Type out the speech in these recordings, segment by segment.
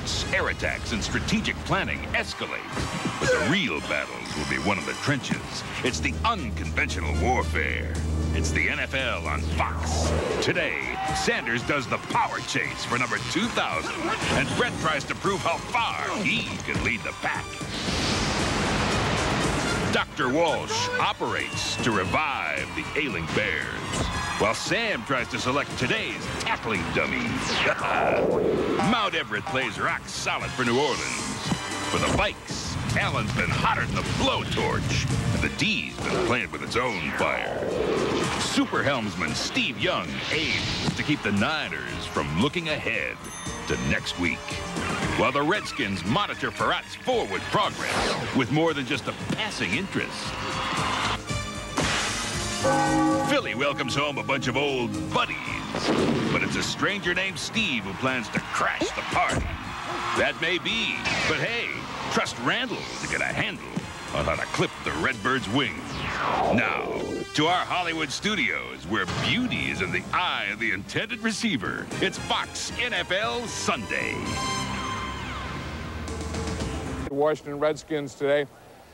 Sports, air attacks, and strategic planning escalate. But the real battles will be won in the trenches. It's the unconventional warfare. It's the NFL on Fox. Today, Sanders does the power chase for number 2,000, and Brett tries to prove how far he can lead the pack. Dr. Walsh operates to revive the ailing Bears, while Sam tries to select today's tackling dummy. Mount Everett plays rock solid for New Orleans. For the Vikes, Allen's been hotter than the blowtorch, and the D's been playing with its own fire. Super helmsman Steve Young aims to keep the Niners from looking ahead to next week, while the Redskins monitor Farrat's forward progress with more than just a passing interest. Philly welcomes home a bunch of old buddies, but it's a stranger named Steve who plans to crash the party. That may be, but hey, trust Randall to get a handle on how to clip the Redbird's wings. Now, to our Hollywood studios, where beauty is in the eye of the intended receiver, it's Fox NFL Sunday. The Washington Redskins today,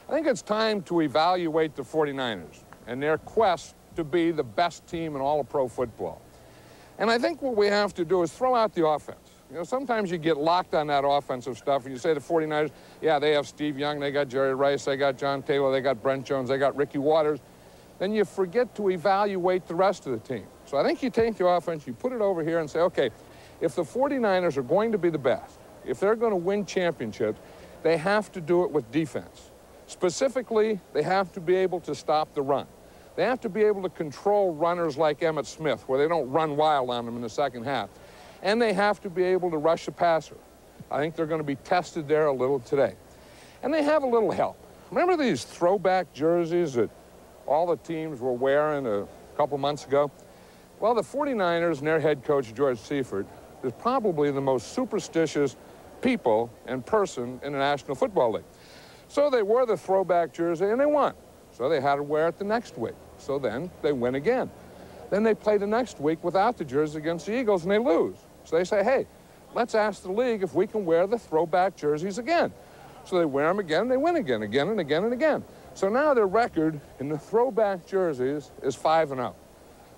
I think it's time to evaluate the 49ers and their quest to be the best team in all of pro football. And I think what we have to do is throw out the offense. You know, sometimes you get locked on that offensive stuff, and you say the 49ers, yeah, they have Steve Young, they got Jerry Rice, they got John Taylor, they got Brent Jones, they got Ricky Waters. Then you forget to evaluate the rest of the team. So I think you take the offense, you put it over here and say, okay, if the 49ers are going to be the best, if they're going to win championships, they have to do it with defense. Specifically, they have to be able to stop the run. They have to be able to control runners like Emmitt Smith, where they don't run wild on them in the second half. And they have to be able to rush the passer. I think they're going to be tested there a little today. And they have a little help. Remember these throwback jerseys that all the teams were wearing a couple months ago? Well, the 49ers and their head coach, George Seifert, is probably the most superstitious people and person in the National Football League. So they wore the throwback jersey and they won. So they had to wear it the next week. So then they win again. Then they play the next week without the jersey against the Eagles and they lose. So they say, hey, let's ask the league if we can wear the throwback jerseys again. So they wear them again, they win again, again and again and again. So now their record in the throwback jerseys is 5-0.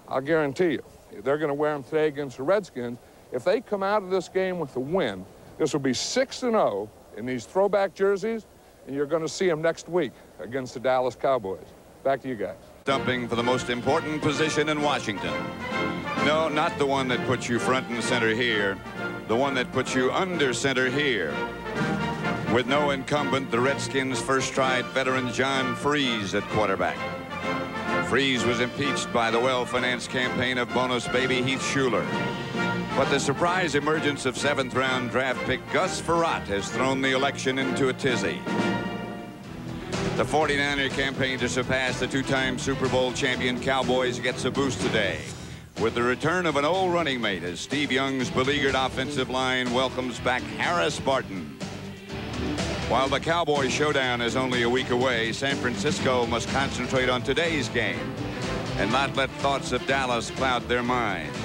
I'll guarantee you, they're going to wear them today against the Redskins. If they come out of this game with a win, this will be 6-0 in these throwback jerseys, and you're going to see them next week against the Dallas Cowboys. Back to you guys. Dumping for the most important position in Washington. No, not the one that puts you front and center here. The one that puts you under center here. With no incumbent, the Redskins first tried veteran John Freeze at quarterback. Freeze was impeached by the well-financed campaign of bonus baby Heath Shuler. But the surprise emergence of 7th-round draft pick Gus Farrat has thrown the election into a tizzy. The 49er campaign to surpass the two-time Super Bowl champion Cowboys gets a boost today with the return of an old running mate as Steve Young's beleaguered offensive line welcomes back Harris Barton. While the Cowboy showdown is only a week away, San Francisco must concentrate on today's game and not let thoughts of Dallas cloud their minds.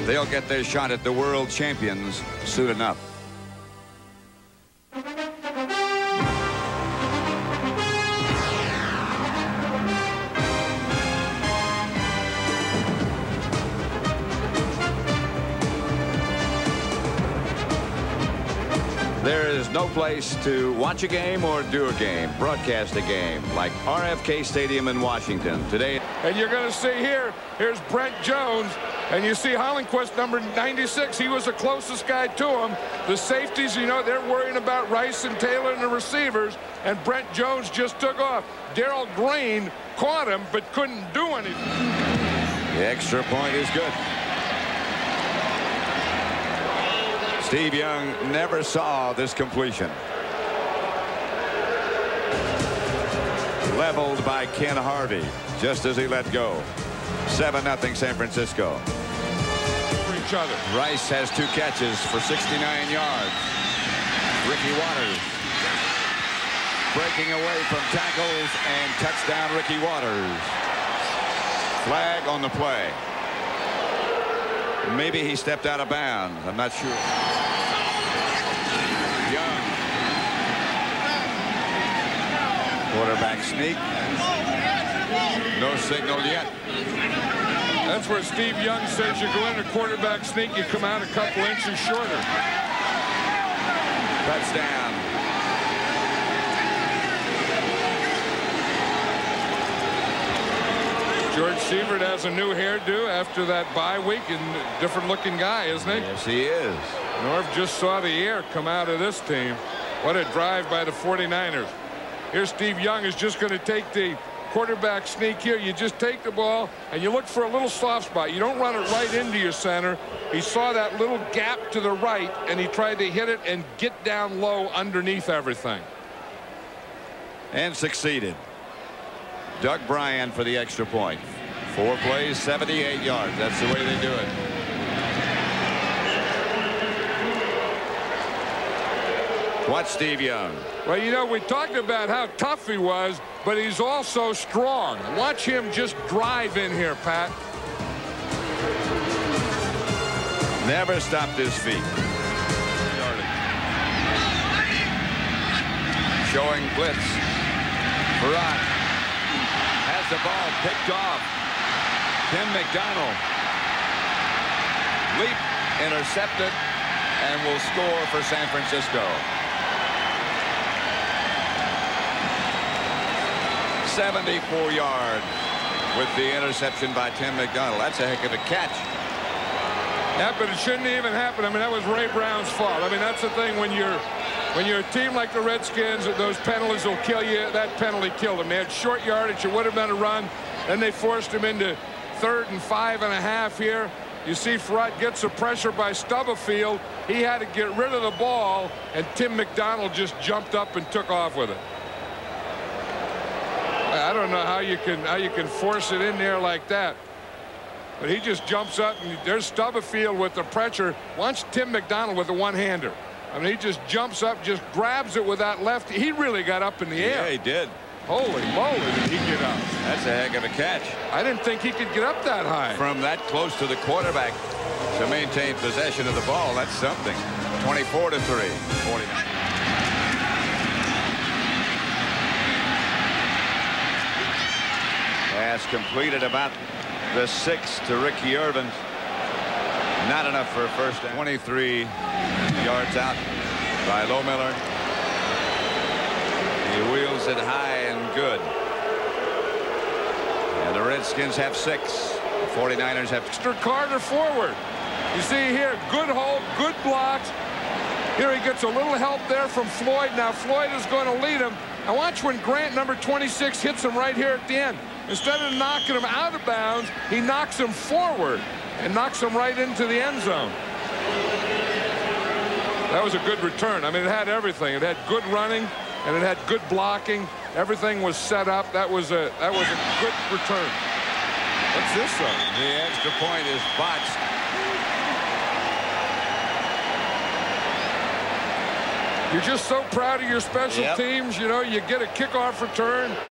They'll get their shot at the world champions soon enough. There is no place to watch a game or do a game, broadcast a game like RFK Stadium in Washington today. And you're going to see here's Brent Jones, and you see Hollenquist, number 96. He was the closest guy to him. The safeties, you know, they're worrying about Rice and Taylor and the receivers, and Brent Jones just took off. Darrell Green caught him but couldn't do anything. The extra point is good. Steve Young never saw this completion. Leveled by Ken Harvey just as he let go. 7-0 San Francisco. For each other. Rice has 2 catches for 69 yards. Ricky Waters breaking away from tackles and touchdown Ricky Waters. Flag on the play. Maybe he stepped out of bounds. I'm not sure. Quarterback sneak. No signal yet. That's where Steve Young says you go in a quarterback sneak, you come out a couple inches shorter. Touchdown. George Seifert has a new hairdo after that bye week, and different looking guy, isn't he? Yes, he is. Norv just saw the air come out of this team. What a drive by the 49ers. Here's Steve Young is just going to take the quarterback sneak here. You just take the ball and you look for a little soft spot. You don't run it right into your center. He saw that little gap to the right and he tried to hit it and get down low underneath everything. And succeeded. Doug Bryan for the extra point. 4 plays, 78 yards. That's the way they do it. Watch Steve Young. Well, you know, we talked about how tough he was, but he's also strong. Watch him just drive in here, Pat. Never stopped his feet. Showing blitz. Barat has the ball picked off. Tim McDonald. Leap intercepted and will score for San Francisco. 74 yards with the interception by Tim McDonald. That's a heck of a catch. Yeah, but it shouldn't even happen. I mean, that was Ray Brown's fault. I mean, that's the thing when you're a team like the Redskins, those penalties will kill you. That penalty killed them. They had short yardage. It would have been a run. Then they forced him into 3rd and 5.5 here. You see Farad gets the pressure by Stubblefield. He had to get rid of the ball, and Tim McDonald just jumped up and took off with it. I don't know how you can force it in there like that. But he just jumps up, and there's Stubblefield with the pressure. Watch Tim McDonald with the one-hander. I mean, he just jumps up, just grabs it with that left. He really got up in the air. Yeah, he did. Holy moly, did he get up. That's a heck of a catch. I didn't think he could get up that high. From that close to the quarterback to maintain possession of the ball, that's something. 24-3. 49. Pass completed about the 6 to Ricky Irvin. Not enough for a first down. 23 yards out by Lohmiller. He wheels it high and good. And the Redskins have 6. The 49ers have Mr. Carter forward. You see here, good hold, good blocks. Here he gets a little help there from Floyd. Now Floyd is going to lead him. Now watch when Grant, number 26, hits him right here at the end. Instead of knocking him out of bounds, he knocks him forward and knocks him right into the end zone. That was a good return. I mean, it had everything. It had good running and it had good blocking. Everything was set up. That was a good return. What's this though? The extra point is botched. You're just so proud of your special teams. You know, you get a kickoff return.